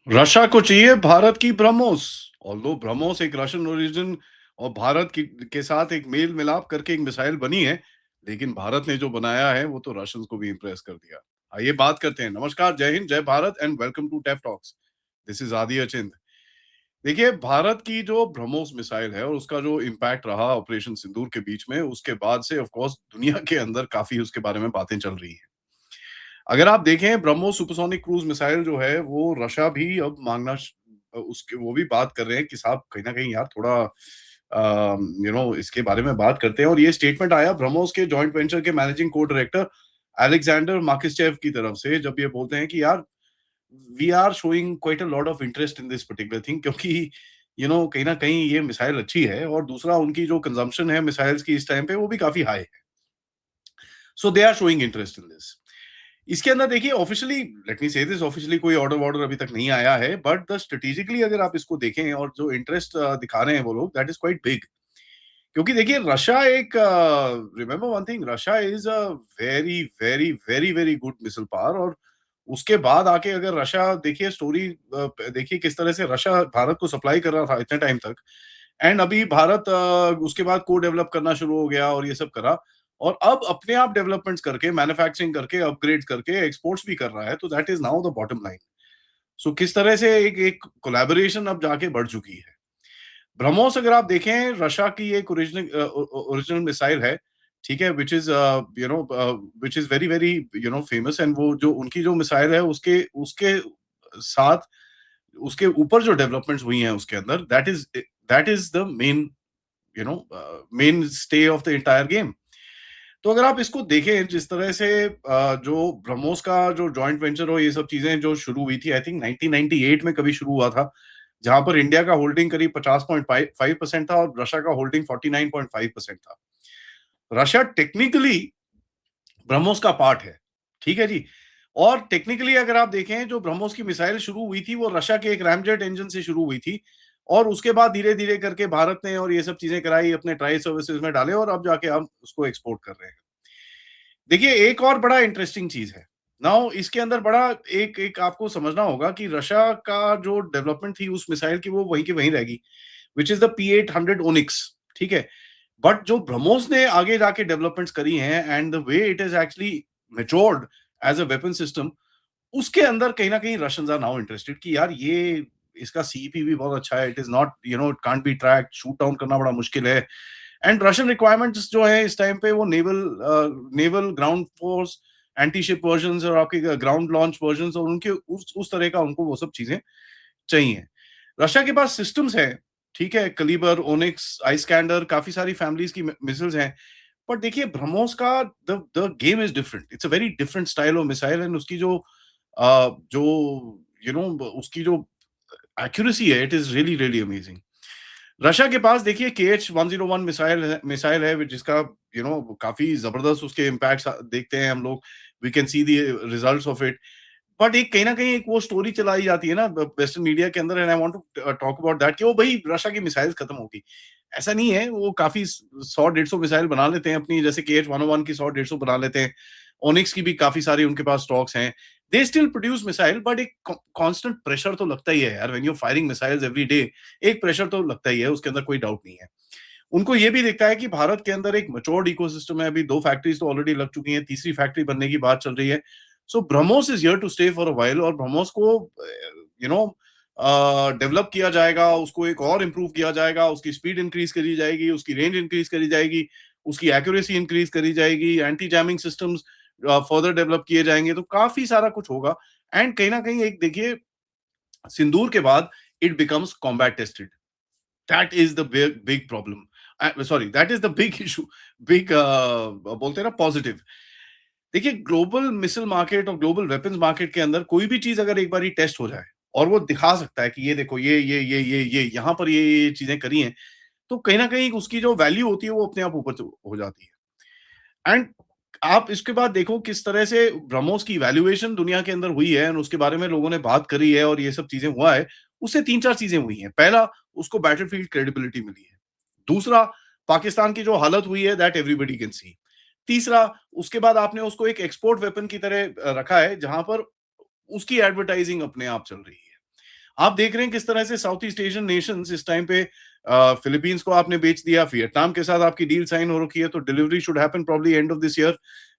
Russia को चाहिए भारत की ब्रह्मोस। ऑल्दो ब्रह्मोस एक रशियन ओरिजिन और भारत की के साथ एक मेल मिलाप करके एक मिसाइल बनी है, लेकिन भारत ने जो बनाया है वो तो रशियंस को भी इंप्रेस कर दिया। आइए बात करते हैं। नमस्कार, जय हिंद, जय Bharat and welcome to TEF talks. This is Aadi Achint. देखिए, भारत की जो ब्रह्मोस मिसाइल है और उसका जो इम्पैक्ट रहा ऑपरेशन सिंदूर के बीच में, उसके बाद से ऑफ कोर्स दुनिया के अंदर काफी उसके बारे में बातें चल रही हैं। अगर आप देखें, ब्रह्मोस सुपरसोनिक क्रूज मिसाइल जो है वो रशिया भी अब मांगना उसके वो भी बात कर रहे हैं कि साहब कहीं ना कहीं यार थोड़ा इसके बारे में बात करते हैं। और ये स्टेटमेंट आया ब्रह्मोस के जॉइंट वेंचर के मैनेजिंग को डायरेक्टर अलेक्जेंडर माकिस्चेव की तरफ से, जब ये बोलते हैं कि यार we are showing quite a lot of interest in this particular thing, क्योंकि कहीं ना कहीं ये मिसाइल अच्छी है और दूसरा उनकी जो कंजम्पशन है मिसाइल्स की इस टाइम पे वो भी काफी हाई है। So they are showing interest in this. इसके अंदर देखिए, ऑफिशियली लेट मी से दिस, ऑफिशियली कोई ऑर्डर वॉर्डर अभी तक नहीं आया है, बट द स्ट्रेटेजिकली अगर आप इसको देखें और जो इंटरेस्ट दिखा रहे हैं वो लोग, दैट इज क्वाइट बिग। क्योंकि देखिए, रशिया एक remember one thing, Russia is a very very very very good missile power. और उसके बाद आके अगर रशिया देखिए स्टोरी, देखिए किस तरह से रशिया भारत को सप्लाई कर रहा था इतने टाइम तक, एंड अभी भारत उसके बाद को डेवलप करना शुरू हो गया और ये सब करा, और अब अपने आप डेवलपमेंट्स करके, मैन्युफैक्चरिंग करके, अपग्रेड करके एक्सपोर्ट्स भी कर रहा है, तो that is now the bottom line. So किस तरह से एक एक कोलैबोरेशन अब जाके बढ़ चुकी है। ब्रह्मोस अगर आप देखें, रशिया की एक ओरिजिनल मिसाइल है, ठीक है, which is which is very very famous. And वो जो उनकी जो मिसाइल है उसके उसके साथ उसके ऊपर जो डेवलपमेंट्स हुई हैं उसके अंदर, that is the main main stay of the entire game. तो अगर आप इसको देखें जिस तरह से जो ब्रह्मोस का जो जॉइंट वेंचर हो, ये सब चीजें जो शुरू हुई थी, आई थिंक 1998 में कभी शुरू हुआ था, जहां पर इंडिया का होल्डिंग करीब 50.5% था और रशिया का होल्डिंग 49.5% था। रशिया टेक्निकली ब्रह्मोस का पार्ट है, ठीक है जी। और टेक्निकली अगर आप देखें, जो ब्रह्मोस की मिसाइल शुरू हुई थी वो रशिया के एक रैमजेट इंजन से शुरू हुई थी, और उसके बाद धीरे धीरे करके भारत ने और ये सब चीजें कराई, अपने ट्राई सर्विसेज में डाले, और अब जाके हम उसको एक्सपोर्ट कर रहे हैं। देखिए, एक और बड़ा इंटरेस्टिंग चीज है। नाउ इसके अंदर बड़ा एक एक आपको समझना होगा कि रशिया का जो डेवलपमेंट थी उस मिसाइल की, वो वहीं की वहीं रहेगी, which is the P-800 onyx, ठीक है। बट जो ब्रह्मोस ने आगे जाके डेवलपमेंट्स करी हैं, and the way it is actually matured as a weapon system, उसके अंदर कहीं ना कहीं रशियंस आर नाउ इंटरेस्टेड कि यार ये इसका सीपी भी बहुत अच्छा है, it is not it can't be tracked, shoot down करना बड़ा मुश्किल है। एंड रशियन रिक्वायरमेंट्स जो है इस टाइम पे वो naval ground force, anti ship version और आपके ग्राउंड लॉन्च वर्जन, और उनके उस तरह का उनको वो सब चीजें चाहिए। रशिया के पास सिस्टम्स है, ठीक है, कलीबर, ओनिक्स, आइस्कैंडर, काफी सारी फैमिलीज की मिसाइल्स हैं। पर देखिए, ब्रह्मोस का the game is different, it's a very different style of missile. And उसकी जो उसकी जो एक्यूरेसी है, it is really really amazing. Russia के पास देखिए KH-101 मिसाइल है जिसका काफी जबरदस्त उसके इम्पैक्ट्स देखते हैं हम लोग। We can see the results of it. But एक कहीं ना कहीं एक वो स्टोरी चलाई जाती है ना वेस्टर्न मीडिया के अंदर, and I want to talk about that, कि वो भाई रशिया की मिसाइल्स खत्म होगी। ऐसा नहीं है, वो काफी 100-150 मिसाइल बना लेते हैं अपनी, जैसे KH-101 की 100-150 बना लेते हैं। ओनिक्स की भी काफी सारी उनके पास स्टॉक्स हैं। They still produce missile, but एक कांस्टेंट प्रेशर तो लगता ही है यार, when you firing missiles every day. एक प्रेशर तो लगता ही है, उसके अंदर कोई डाउट नहीं है। उनको ये भी दिखता है कि भारत के अंदर एक मैच्योर्ड इकोसिस्टम है, अभी 2 फैक्ट्रीज तो ऑलरेडी लग चुकी हैं, तीसरी फैक्ट्री बनने की बात चल रही है। So BrahMos is here to stay for a while, और ब्रह्मोस को यू नो डेवलप किया जाएगा, उसको एक और इम्प्रूव किया जाएगा, उसकी स्पीड इंक्रीज करी जाएगी, उसकी रेंज इंक्रीज करी जाएगी, उसकी एक्यूरेसी इंक्रीज करी जाएगी, anti jamming systems further develop किए जाएंगे, तो काफी सारा कुछ होगा। एंड कहीं ना कहीं एक देखिए, सिंदूर के बाद it becomes combat tested. That is the big problem, sorry, that is the big issue, big बोलते हैं ना पॉजिटिव। देखिए, ग्लोबल मिसाइल मार्केट और ग्लोबल वेपन्स मार्केट के अंदर कोई भी चीज अगर एक बार टेस्ट हो जाए और वो दिखा सकता है कि ये देखो, ये यहाँ पर ये चीजें करी हैं, तो कहीं ना कहीं उसकी जो वैल्यू होती है वो अपने आप ऊपर हो जाती है। एंड आप इसके बाद देखो किस तरह से ब्रह्मोस की वैल्यूएशन दुनिया के अंदर हुई है, और उसके बारे में लोगों ने बात करी है और ये सब चीजें हुआ है। उससे तीन चार चीजें हुई हैं। पहला, उसको बैटलफील्ड क्रेडिबिलिटी मिली है। दूसरा, पाकिस्तान की जो हालत हुई है, दैट एवरीबॉडी कैन सी। तीसरा, उसके बाद आपने उसको एक एक्सपोर्ट वेपन की तरह रखा है, जहां पर उसकी एडवर्टाइजिंग अपने आप चल रही है। आप देख रहे हैं किस तरह से साउथ ईस्ट एशियन नेशंस इस टाइम पे फिलीपींस को आपने बेच दिया, वियतनाम के साथ आपकी डील साइन हो रखी है, तो delivery should happen probably end of this year.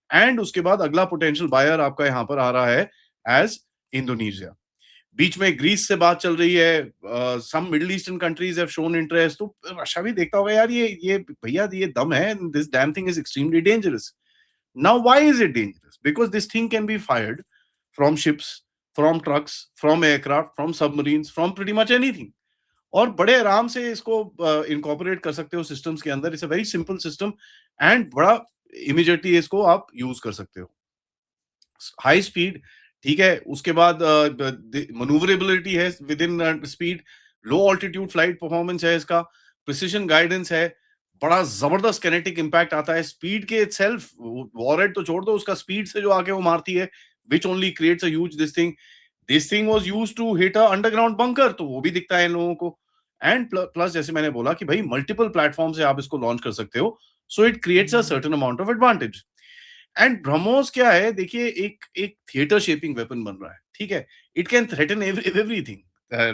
And उसके बाद अगला पोटेंशियल बायर आपका यहाँ पर आ रहा है एज इंडोनेशिया। बीच में ग्रीस से बात चल रही है, some middle eastern countries have shown interest, तो रशिया भी देखता होगा यार ये भैया ये दम है, this damn thing is extremely dangerous. Now why is it dangerous? Because this thing can be fired from ships, from trucks, from aircraft, from submarines, from pretty much anything. और बड़े आराम से इसको इनकॉर्पोरेट कर सकते हो सिस्टम्स के अंदर। It's a very simple system and बड़ा इमीडिएटली इसको आप यूज कर सकते हो। हाई स्पीड, ठीक है, उसके बाद मनूवरेबिलिटी है with in speed, low altitude flight performance है इसका, प्रिसिशन गाइडेंस है, बड़ा जबरदस्त किनेटिक इंपैक्ट आता है। स्पीड के इटसेल्फ, वॉरहेड तो छोड़ दो, उसका स्पीड से जो आके वो मारती है, which only creates a huge this thing was used to hit a underground bunker, तो वो भी दिखता है इन लोगों को। एंड प्लस जैसे मैंने बोला कि भाई मल्टीपल प्लेटफॉर्म से आप इसको लॉन्च कर सकते हो, so it creates a certain amount of advantage. And BrahMos क्या है, देखिए एक एक थिएटर शेपिंग वेपन बन रहा है, ठीक है। It can threaten everything,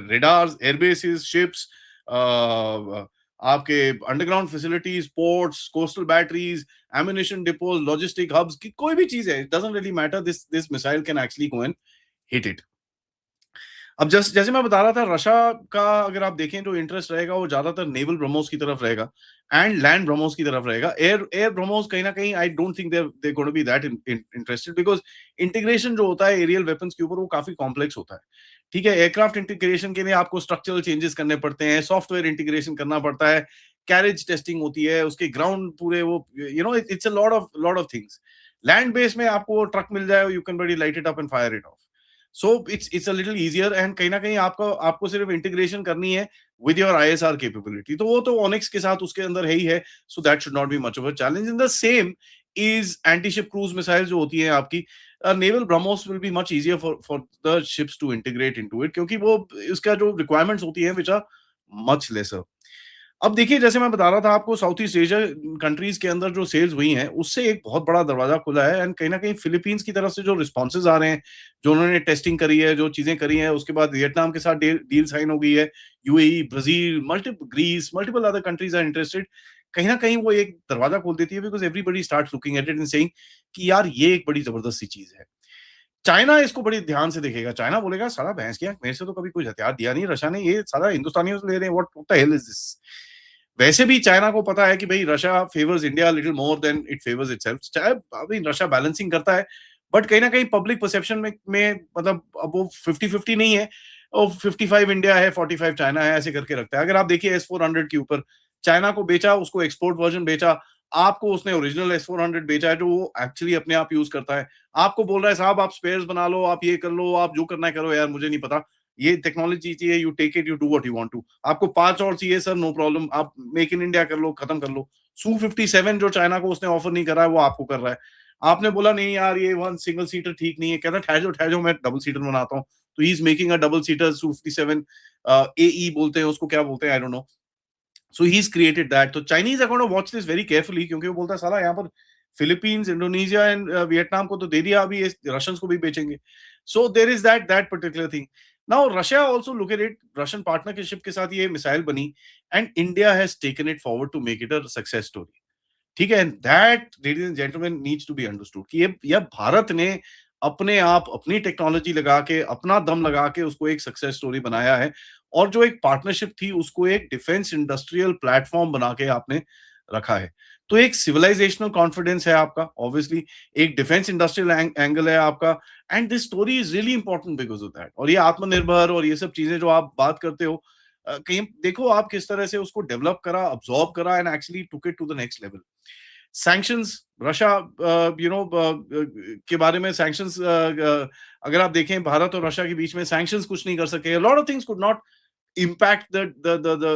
radars, airbases, ships, आपके underground facilities, ports, coastal batteries, ammunition depots, logistic hubs की कोई भी चीज है, it doesn't really matter, this missile can actually go and hit it. अब जैसे मैं बता रहा था, रशिया का अगर आप देखें जो इंटरेस्ट रहेगा वो ज्यादातर नेवल ब्रह्मोस की तरफ रहेगा एंड लैंड ब्रह्मोस की तरफ रहेगा। एयर एयर ब्रह्मोस कहीं ना कहीं I don't think they gonna be that interested, because integration जो होता है एरियल वेपन्स के ऊपर वो काफी कॉम्प्लेक्स होता है, ठीक है। एयरक्राफ्ट इंटीग्रेशन के लिए आपको स्ट्रक्चरल चेंजेस करने पड़ते हैं, सॉफ्टवेयर इंटीग्रेशन करना पड़ता है, कैरेज टेस्टिंग होती है, उसके ग्राउंड पूरे वो it's a lot of things. Land base में आपको ट्रक मिल जाए, यू कैन बड़ी light it up and fire it of. So it's a little easier and कहीं ना कहीं आपको आपको सिर्फ इंटीग्रेशन करनी है विद योर आईएसआर कैपेबिलिटी, तो वो तो ओनिक्स के साथ उसके अंदर है ही है। So that should not be much of a challenge. In the same is anti ship cruise missile जो होती है आपकी, naval BrahMos will be much easier for the ships to integrate into it, क्योंकि वो इसका जो रिक्वायरमेंट्स होती है विच आर मच लेसर। अब देखिए जैसे मैं बता रहा था आपको, साउथ ईस्ट एशिया कंट्रीज के अंदर जो सेल्स हुई हैं उससे एक बहुत बड़ा दरवाजा खुला है, एंड कहीं ना कहीं फिलीपींस की तरफ से जो रिस्पॉन्सेज आ रहे हैं, जो उन्होंने टेस्टिंग करी है, जो चीजें करी हैं, उसके बाद वियतनाम के साथ डील साइन हो गई है, UAE, Brazil, Greece, multiple other countries are interested. कहीं ना कहीं वो एक दरवाजा खोल देती है, because everybody start looking at it and saying कि यार ये एक बड़ी जबरदस्त सी चीज है। चाइना इसको बड़ी ध्यान से देखेगा, चाइना बोलेगा साला भैंस की आंख, मेरे से तो कभी कोई हथियार दिया नहीं रशिया ने, ये साला हिंदुस्तानियों से ले रहे हैं, what the hell is this. वैसे भी चाइना को पता है कि भाई Russia favours India little more than it favours itself, चाहे अभी रशिया बैलेंसिंग करता है, बट कहीं ना कहीं पब्लिक परसेप्शन में मतलब अब वो 50-50 नहीं है, और 55 इंडिया है, 45 चाइना है, ऐसे करके रखता है। अगर आप देखिए S-400 के ऊपर, चाइना को बेचा, उसको एक्सपोर्ट वर्जन बेचा, आपको उसने ओरिजिनल S-400 बेचा है जो वो एक्चुअली अपने आप यूज करता है। आपको बोल रहा है साहब आप स्पेयर्स बना लो, आप ये कर लो, आप जो करना है करो, यार मुझे नहीं पता, ये टेक्नोलॉजी चाहिए, you take it, you do what you want to. आपको 5 और चाहिए सर, नो प्रॉब्लम, आप मेक इन इंडिया कर लो, खत्म कर लो। Su-57 जो चाइना को उसने ऑफर नहीं करा है वो आपको कर रहा है। आपने बोला नहीं यार ये वन सिंगल सीटर ठीक नहीं है, कहता ठहर जाओ मैं डबल सीटर बनाता हूँ। तो he is making a double seater Su-57, AE बोलते हैं उसको, क्या बोलते हैं I don't know. So he is created that. तो Chinese are gonna watch this very carefully, क्योंकि वो बोलता है साला यहाँ पर फिलीपींस, इंडोनेशिया एंड वियतनाम को तो दे दिया, अभी रशियंस को भी बेचेंगे। So there is that particular thing. Now Russia also look at it, Russian partnership के साथ ये मिसाइल बनी, and India has taken it forward to make it a success story, ठीक है। That ladies and gentleman needs to be understood कि ये भारत ने अपने आप अपनी टेक्नोलॉजी लगा के, अपना दम लगा के उसको एक सक्सेस स्टोरी बनाया है, और जो एक पार्टनरशिप थी उसको एक डिफेंस इंडस्ट्रियल प्लेटफॉर्म बना के आपने रखा है। तो एक सिविलाइजेशनल कॉन्फिडेंस है आपका, ऑब्वियसली एक डिफेंस इंडस्ट्रियल एंगल है आपका, and this story is really important because of that. और ये आत्मनिर्भर और ये सब चीजें जो आप बात करते हो, कहीं देखो आप किस तरह से उसको डेवलप करा, अब्सॉर्ब करा, and actually took it to the next level. Sanctions, Russia के बारे में सैंक्शंस, अगर आप देखें भारत और रशिया के बीच में सैंक्शंस कुछ नहीं कर सके, lot of things could not impact the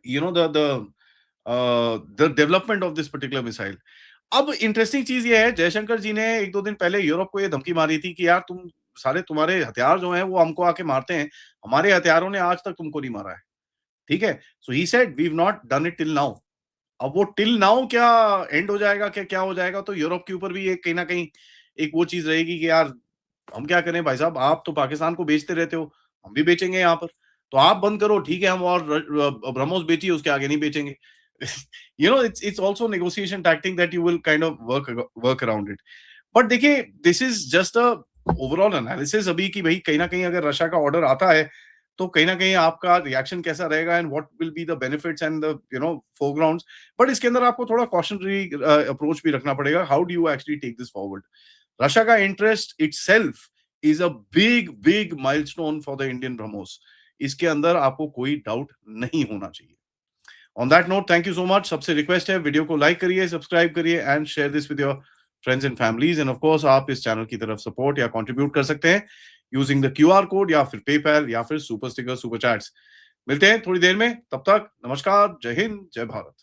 you know the development of this particular missile. अब इंटरेस्टिंग चीज ये है, जयशंकर जी ने 1-2 दिन पहले यूरोप को ये धमकी मारी थी कि यार तुम सारे तुम्हारे हथियार जो हैं वो हमको आके मारते हैं, हमारे हथियारों ने आज तक तुमको नहीं मारा है, ठीक है। So he said we have not done it till now. अब वो टिल नाउ क्या एंड हो जाएगा, क्या क्या हो जाएगा, तो यूरोप के ऊपर भी एक कहीं ना कहीं एक वो चीज रहेगी कि यार हम क्या करें भाई साहब, आप तो पाकिस्तान को बेचते रहते हो, हम भी बेचेंगे यहाँ पर। तो आप बंद करो, ठीक है, हम और ब्रह्मोस बेचिए, उसके आगे नहीं बेचेंगे। It's also negotiation tactic that you will kind of work around it. But देखिए, this is just a overall analysis अभी कि भाई कहीं न कहीं अगर रशिया का ऑर्डर आता है, तो कहीं न कहीं आपका रिएक्शन कैसा रहेगा and what will be the benefits and the foregrounds. But इसके अंदर आपको थोड़ा कॉशनरी अप्रोच भी रखना पड़ेगा। How do you actually take this forward? Russia का interest itself is a big big milestone for the Indian BrahMos. इसके अंदर आपको कोई डाउट नहीं होना चाहिए। On that note, thank you so much. सबसे रिक्वेस्ट है, वीडियो को लाइक करिए, सब्सक्राइब करिए and share this with your friends and families. End of course आप इस चैनल की तरफ सपोर्ट या कंट्रीब्यूट कर सकते हैं यूजिंग द क्यूआर कोड या फिर पेपैल या फिर सुपर स्टिकर, सुपर चैट्स। मिलते हैं थोड़ी देर में, तब तक नमस्कार, जय हिंद, जय भारत।